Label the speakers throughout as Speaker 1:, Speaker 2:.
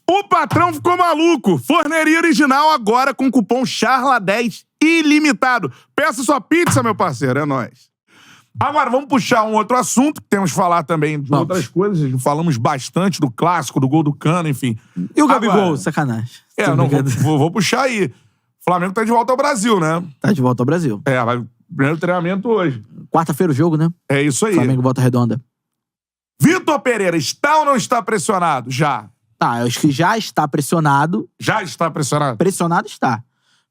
Speaker 1: O patrão ficou maluco. Forneria original agora com cupom CHARLA10 ilimitado. Peça sua pizza, meu parceiro. É nóis. Agora, vamos puxar um outro assunto, que temos que falar também de outras coisas. Falamos bastante do clássico, do gol do Cano, enfim.
Speaker 2: E o Gabigol? Sacanagem.
Speaker 1: Vou puxar aí. O Flamengo tá de volta ao Brasil, né?
Speaker 2: Tá de volta ao Brasil.
Speaker 1: Vai primeiro treinamento hoje.
Speaker 2: Quarta-feira o jogo, né?
Speaker 1: É isso aí.
Speaker 2: Flamengo Volta Redonda.
Speaker 1: Vitor Pereira, está ou não está pressionado? Já.
Speaker 2: Tá, eu acho que já está pressionado.
Speaker 1: Já está pressionado?
Speaker 2: Pressionado está.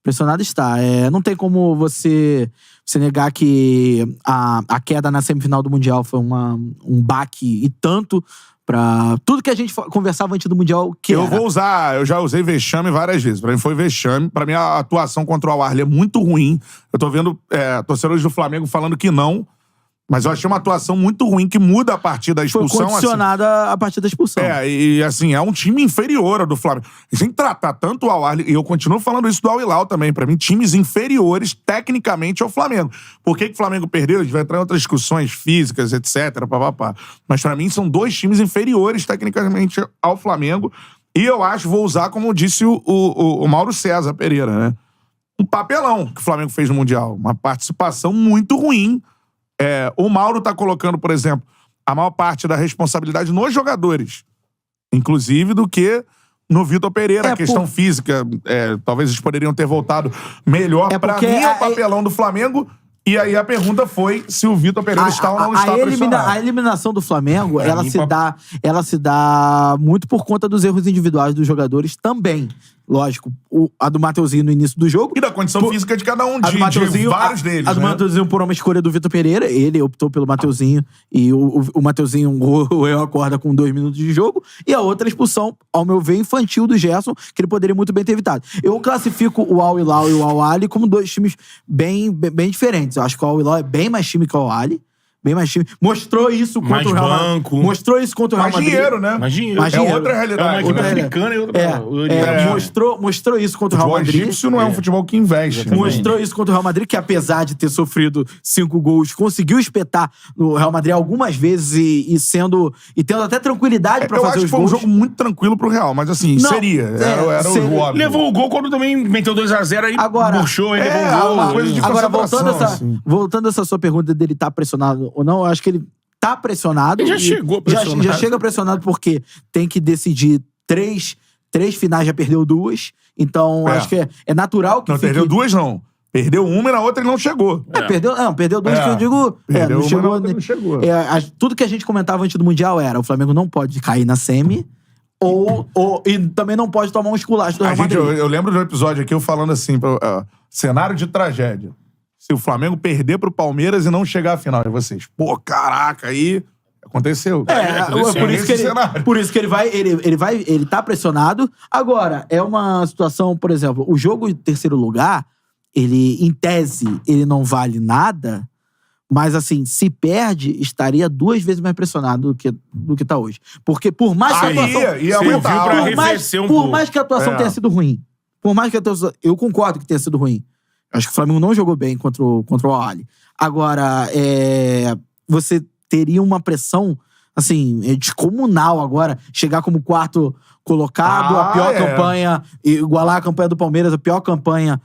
Speaker 2: Pressionado está. Não tem como você negar que a queda na semifinal do Mundial foi um baque e tanto pra tudo que a gente conversava antes do Mundial que
Speaker 1: eu já usei vexame várias vezes. Pra mim foi vexame. Pra mim a atuação contra o Al-Ahly é muito ruim. Eu tô vendo torcedores do Flamengo falando que não. Mas eu achei uma atuação muito ruim que muda a partir da expulsão.
Speaker 2: Foi condicionada a partir da expulsão.
Speaker 1: E assim, é um time inferior ao do Flamengo. A gente tem que tratar tanto o Al-Ahly, e eu continuo falando isso do Al-Hilal também, pra mim, times inferiores tecnicamente ao Flamengo. Por que o Flamengo perdeu? A gente vai entrar em outras discussões físicas, etc, papapá. Mas pra mim são dois times inferiores tecnicamente ao Flamengo. E eu acho, vou usar como disse o Mauro César Pereira, né? Um papelão que o Flamengo fez no Mundial. Uma participação muito ruim. O Mauro tá colocando, por exemplo, a maior parte da responsabilidade nos jogadores. Inclusive do que no Vitor Pereira. A questão física, talvez eles poderiam ter voltado melhor. Pra mim é o papelão do Flamengo. E aí a pergunta foi se o Vitor Pereira está ou não está pressionado.
Speaker 2: A eliminação do Flamengo, ela se dá muito por conta dos erros individuais dos jogadores também. Lógico, a do Mateuzinho no início do jogo.
Speaker 1: E da condição física de cada um, de vários deles.
Speaker 2: A do Mateuzinho por uma escolha do Vitor Pereira. Ele optou pelo Mateuzinho. E o Mateuzinho roeu a corda com 2 minutos de jogo. E a outra expulsão, ao meu ver, infantil do Gerson, que ele poderia muito bem ter evitado. Eu classifico o Al-Hilal e o Al-Ahly como dois times bem diferentes. Eu acho que o Al-Hilal é bem mais time que o Al-Ahly. Bem mais time. Mostrou isso contra o Real Madrid. Mostrou isso contra o Real Madrid.
Speaker 1: Mais dinheiro, né?
Speaker 3: Mais dinheiro.
Speaker 1: É outra realidade.
Speaker 3: É uma equipe africana e outra...
Speaker 2: Mostrou isso contra o Real Madrid.
Speaker 1: O egípcio não é um futebol que investe.
Speaker 2: Mostrou isso contra o Real Madrid, que apesar de ter sofrido 5 gols, conseguiu espetar no Real Madrid algumas vezes e tendo até tranquilidade pra fazer os gols.
Speaker 1: Eu acho que foi um jogo muito tranquilo pro Real, mas assim, seria. Era o óbvio.
Speaker 3: Levou o gol quando também meteu 2-0 aí, murchou, ele levou o gol.
Speaker 1: Coisa de
Speaker 2: agora,
Speaker 1: concentração,
Speaker 2: voltando a essa sua pergunta dele tá pressionado ou não, eu acho que ele tá pressionado.
Speaker 3: Ele já chegou pressionado.
Speaker 2: Já chega pressionado porque tem que decidir 3 finais, já perdeu 2. Então, acho que é natural que
Speaker 1: não, perdeu 2 não. Perdeu 1 e na outra ele não chegou.
Speaker 2: Perdeu 2 que eu digo...
Speaker 1: Perdeu
Speaker 2: não chegou,
Speaker 1: não chegou.
Speaker 2: Tudo que a gente comentava antes do Mundial era o Flamengo não pode cair na semi e também não pode tomar um esculacho do Real Madrid.
Speaker 1: Eu lembro de um episódio aqui eu falando assim, cenário de tragédia. Se o Flamengo perder pro Palmeiras e não chegar à final. E vocês, caraca, aí aconteceu.
Speaker 2: Por isso que ele tá pressionado. Agora, é uma situação, por exemplo, o jogo de terceiro lugar, ele, em tese, ele não vale nada, mas assim, se perde, estaria 2 vezes mais pressionado do que tá hoje. Porque por mais que a atuação tenha sido ruim, eu concordo que tenha sido ruim. Acho que o Flamengo não jogou bem contra o Al-Ahly. Agora, você teria uma pressão, assim, descomunal agora. Chegar como 4º colocado, a pior campanha, igualar a campanha do Palmeiras, a pior campanha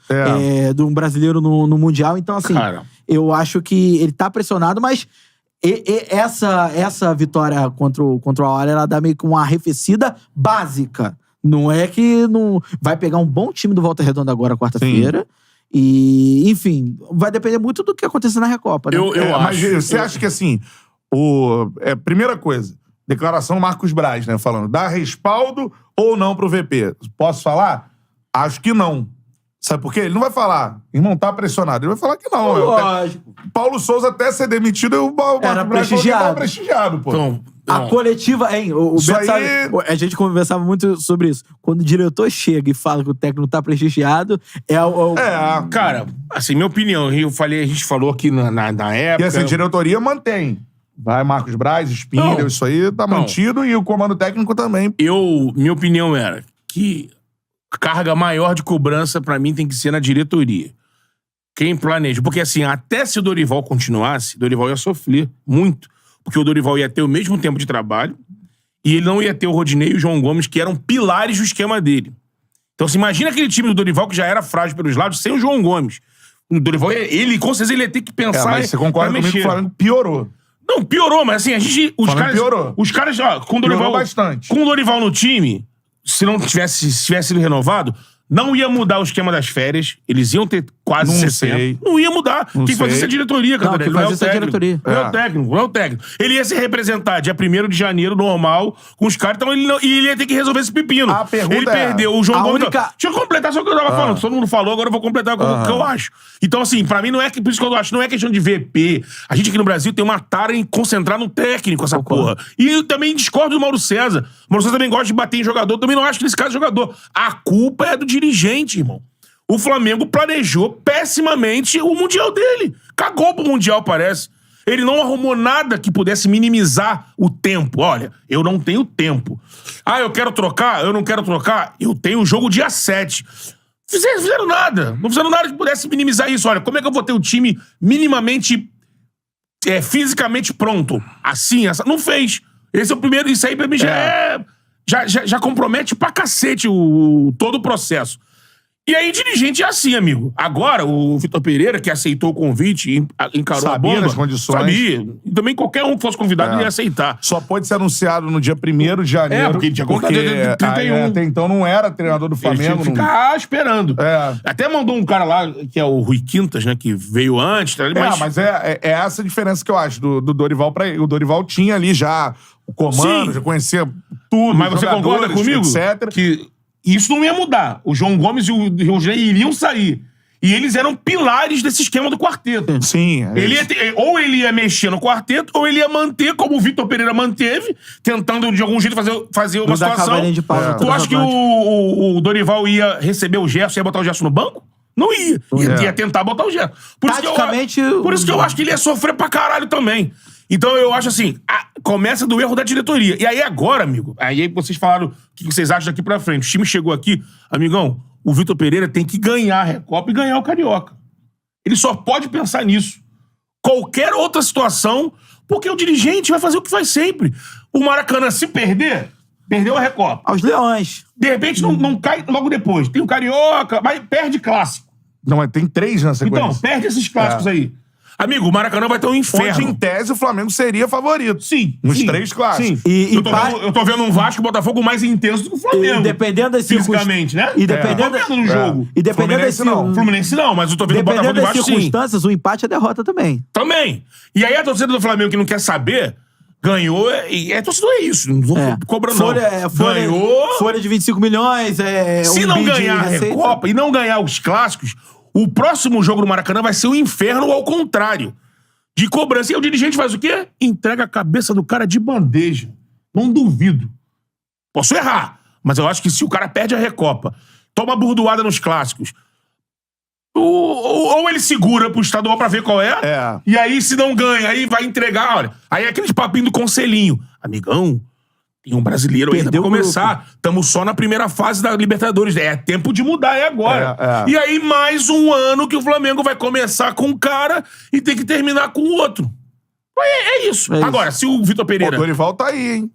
Speaker 2: de um brasileiro no Mundial. Então, assim, eu acho que ele tá pressionado, mas essa vitória contra o Al-Ahly, ela dá meio que uma arrefecida básica. Não é que não vai pegar um bom time do Volta Redonda agora, quarta-feira. E, enfim, vai depender muito do que acontecer na Recopa, né?
Speaker 1: Mas você acha que, assim, primeira coisa, declaração Marcos Braz, né, falando, dá respaldo ou não pro VP? Posso falar? Acho que não. Sabe por quê? Ele não vai falar, irmão, tá pressionado. Ele vai falar que não.
Speaker 2: Lógico.
Speaker 1: Paulo Souza até ser demitido, o Marcos Braz falou que tava prestigiado, pô.
Speaker 3: Então,
Speaker 2: a coletiva, hein? O Beto sabe, a gente conversava muito sobre isso. Quando o diretor chega e fala que o técnico tá prestigiado,
Speaker 3: cara, assim, minha opinião, a gente falou aqui na época...
Speaker 1: E assim, a diretoria mantém. Vai Marcos Braz, Spindle, isso aí tá mantido e o comando técnico também.
Speaker 3: Minha opinião era que carga maior de cobrança pra mim tem que ser na diretoria. Quem planeja. Porque assim, até se o Dorival continuasse, o Dorival ia sofrer muito. Porque o Dorival ia ter o mesmo tempo de trabalho E ele não ia ter o Rodinei e o João Gomes, que eram pilares do esquema dele. Então, você imagina aquele time do Dorival, que já era frágil pelos lados, sem o João Gomes. O Dorival, ele, com certeza, ele ia ter que pensar...
Speaker 1: mas você concorda comigo que o Flamengo piorou.
Speaker 3: Não, piorou, mas assim, a gente...
Speaker 1: Piorou.
Speaker 3: Os caras, ó, com o Dorival...
Speaker 1: Piorou bastante.
Speaker 3: Com o Dorival no time, se tivesse sido renovado, não ia mudar o esquema das férias. Eles iam ter quase
Speaker 1: Não
Speaker 3: 60.
Speaker 1: sei.
Speaker 3: Não ia mudar. Quem fazia isso é a diretoria, cara.
Speaker 2: quem fazia isso é a diretoria.
Speaker 3: Não é o técnico, não é o técnico. Ele ia se representar dia 1º de janeiro, normal, com os caras, então ele ia ter que resolver esse pepino.
Speaker 1: A pergunta
Speaker 3: ele
Speaker 1: é...
Speaker 3: perdeu o João Gomes.
Speaker 2: única-
Speaker 3: Deixa eu completar só o que eu tava falando. Todo mundo falou, agora eu vou completar o que eu acho. Então, assim, pra mim não é que, por isso que eu acho, não é questão de VP. A gente aqui no Brasil tem uma tara em concentrar no técnico, essa porra. E eu também discordo do Mauro César. O Mauro César também gosta de bater em jogador, também não acho que nesse caso é jogador. A culpa é do dirigente, irmão. O Flamengo planejou pessimamente o Mundial dele. Cagou pro Mundial, parece. Ele não arrumou nada que pudesse minimizar o tempo. Olha, eu não tenho tempo. Ah, eu quero trocar? Eu não quero trocar? Eu tenho o jogo dia 7. Fizeram nada. Não fizeram nada que pudesse minimizar isso. Olha, como é que eu vou ter o time minimamente fisicamente pronto? Assim, não fez. Esse é o primeiro. Isso aí pra mim já compromete pra cacete todo o processo. E aí, dirigente é assim, amigo. Agora, o Vitor Pereira, que aceitou o convite e encarou a bomba...
Speaker 1: Sabia das condições.
Speaker 3: Sabia. E também qualquer um que fosse convidado ia aceitar.
Speaker 1: Só pode ser anunciado no dia 1º de janeiro.
Speaker 3: Porque ele tinha contrato de 31.
Speaker 1: Até então não era treinador do
Speaker 3: Ele tinha
Speaker 1: Flamengo.
Speaker 3: que ficar esperando.
Speaker 1: É.
Speaker 3: Até mandou um cara lá, que é o Rui Quintas, né? Que veio antes.
Speaker 1: Mas é essa a diferença que eu acho do Dorival pra ele. O Dorival tinha ali já o comando,
Speaker 3: Sim.
Speaker 1: já conhecia tudo.
Speaker 3: Mas você concorda comigo?
Speaker 1: Etc.
Speaker 3: Que isso não ia mudar. O João Gomes e o Rodinei iriam sair. E eles eram pilares desse esquema do quarteto.
Speaker 1: Sim.
Speaker 3: Ou ele ia mexer no quarteto, ou ele ia manter, como o Vitor Pereira manteve, tentando de algum jeito fazer uma situação.
Speaker 2: De pau,
Speaker 3: Tu acha que o Dorival ia receber o Gerson e ia botar o Gerson no banco? Não ia. Ia tentar botar o Gerson. Por isso que eu acho que ele ia sofrer pra caralho também. Então eu acho assim, começa do erro da diretoria. E aí agora, amigo, aí vocês falaram o que vocês acham daqui pra frente. O time chegou aqui, amigão, o Vitor Pereira tem que ganhar a Recopa e ganhar o Carioca. Ele só pode pensar nisso. Qualquer outra situação, porque o dirigente vai fazer o que faz sempre. O Maracanã, se perder, perdeu a Recopa.
Speaker 2: Aos Leões.
Speaker 3: De repente não cai logo depois. Tem o Carioca, mas perde clássico.
Speaker 1: Não, mas tem 3 na sequência.
Speaker 3: Então, perde esses clássicos aí. Amigo, o Maracanã vai ter um inferno.
Speaker 1: Onde, em tese, o Flamengo seria favorito.
Speaker 3: Sim.
Speaker 1: Nos
Speaker 3: sim,
Speaker 1: 3 clássicos.
Speaker 3: Sim. Eu tô vendo um Vasco e Botafogo mais intenso do que o Flamengo.
Speaker 2: E dependendo das
Speaker 3: fisicamente, né?
Speaker 2: E dependendo
Speaker 3: Eu tô vendo no jogo.
Speaker 2: E dependendo
Speaker 1: Fluminense
Speaker 2: desse...
Speaker 1: não.
Speaker 3: Fluminense não, mas eu tô vendo o
Speaker 2: Dependendo
Speaker 3: Botafogo e
Speaker 2: das
Speaker 3: Vasco sim.
Speaker 2: circunstâncias, o empate é derrota também.
Speaker 3: Também. E aí a torcida do Flamengo que não quer saber, ganhou, e a torcida é isso. Não vou cobrar não. Ganhou.
Speaker 2: Folha de 25 milhões,
Speaker 3: Se não ganhar a Recopa e não ganhar os clássicos, o próximo jogo do Maracanã vai ser um inferno ao contrário. De cobrança. E o dirigente faz o quê? Entrega a cabeça do cara de bandeja. Não duvido. Posso errar, mas eu acho que se o cara perde a Recopa, toma burdoada nos clássicos, ou ele segura pro estadual pra ver qual é, e aí se não ganha, aí vai entregar, olha, aí é aqueles papinhos do conselhinho. Amigão, tem um brasileiro ainda pra começar. Estamos só na primeira fase da Libertadores. É tempo de mudar, é agora. E aí, mais um ano que o Flamengo vai começar com um cara e tem que terminar com o outro. É isso. Agora, se o Vitor Pereira...
Speaker 1: O Dorival tá aí, hein?